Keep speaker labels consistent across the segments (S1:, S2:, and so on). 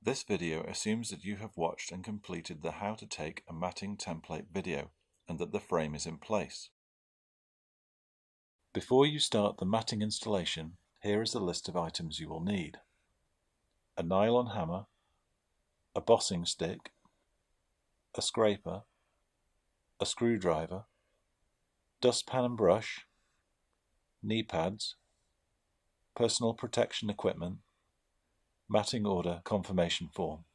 S1: This video assumes that you have watched and completed the How to Take a Matting Template video and that the frame is in place. Before you start the matting installation, here is a list of items you will need: a nylon hammer, a bossing stick, a scraper, a screwdriver, dustpan and brush, knee pads, personal protection equipment, matting order confirmation form.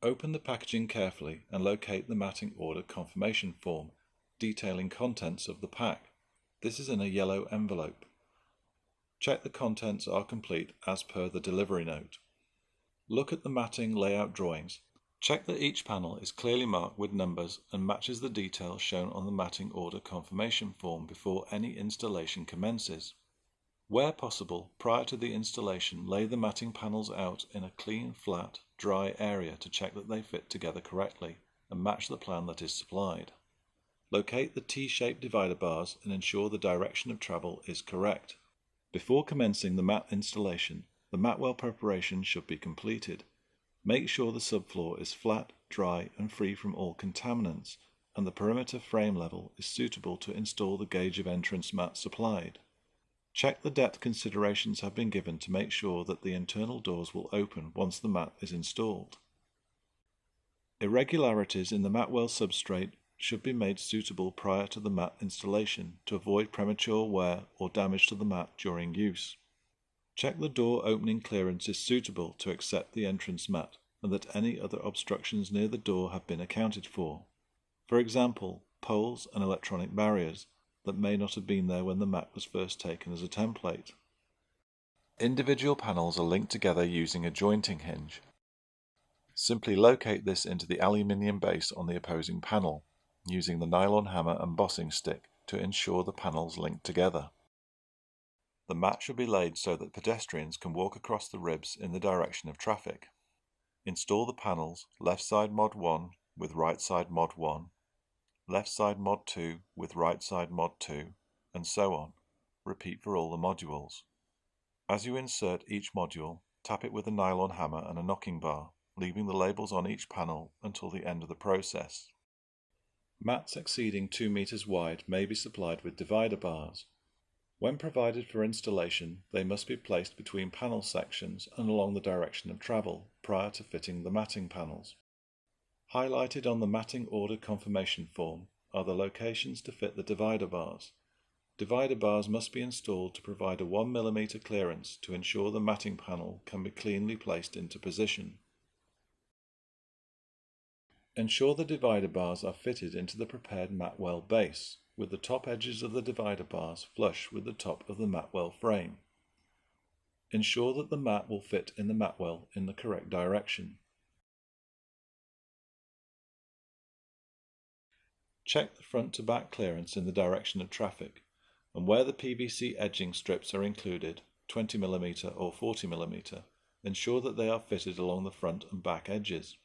S1: Open the packaging carefully and locate the matting order confirmation form detailing contents of the pack. This is in a yellow envelope. Check the contents are complete as per the delivery note. Look at the matting layout drawings. Check that each panel is clearly marked with numbers and matches the details shown on the matting order confirmation form before any installation commences. Where possible, prior to the installation, lay the matting panels out in a clean, flat, dry area to check that they fit together correctly and match the plan that is supplied. Locate the T-shaped divider bars and ensure the direction of travel is correct. Before commencing the mat installation, the mat well preparation should be completed. Make sure the subfloor is flat, dry and free from all contaminants, and the perimeter frame level is suitable to install the gauge of entrance mat supplied. Check the depth considerations have been given to make sure that the internal doors will open once the mat is installed. Irregularities in the mat well substrate should be made suitable prior to the mat installation to avoid premature wear or damage to the mat during use. Check the door opening clearance is suitable to accept the entrance mat and that any other obstructions near the door have been accounted for. For example, poles and electronic barriers that may not have been there when the mat was first taken as a template. Individual panels are linked together using a jointing hinge. Simply locate this into the aluminium base on the opposing panel, using the nylon hammer and bossing stick to ensure the panels link together. The mat should be laid so that pedestrians can walk across the ribs in the direction of traffic. Install the panels left side mod 1 with right side mod 1, left side mod 2 with right side mod 2, and so on. Repeat for all the modules. As you insert each module, tap it with a nylon hammer and a knocking bar, leaving the labels on each panel until the end of the process. Mats exceeding 2 meters wide may be supplied with divider bars. When provided for installation, they must be placed between panel sections and along the direction of travel prior to fitting the matting panels. Highlighted on the matting order confirmation form are the locations to fit the divider bars. Divider bars must be installed to provide a 1 mm clearance to ensure the matting panel can be cleanly placed into position. Ensure the divider bars are fitted into the prepared mat well base, with the top edges of the divider bars flush with the top of the mat well frame. Ensure that the mat will fit in the mat well in the correct direction. Check the front to back clearance in the direction of traffic, and where the PVC edging strips are included, 20 mm or 40 mm, ensure that they are fitted along the front and back edges.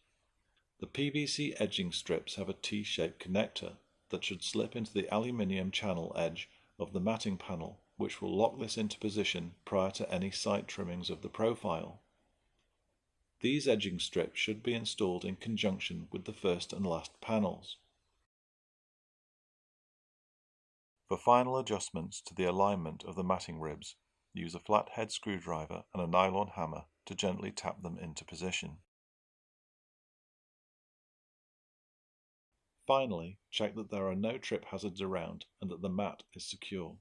S1: The PVC edging strips have a T-shaped connector that should slip into the aluminium channel edge of the matting panel, which will lock this into position prior to any side trimmings of the profile. These edging strips should be installed in conjunction with the first and last panels. For final adjustments to the alignment of the matting ribs, use a flat head screwdriver and a nylon hammer to gently tap them into position. Finally, check that there are no trip hazards around and that the mat is secure.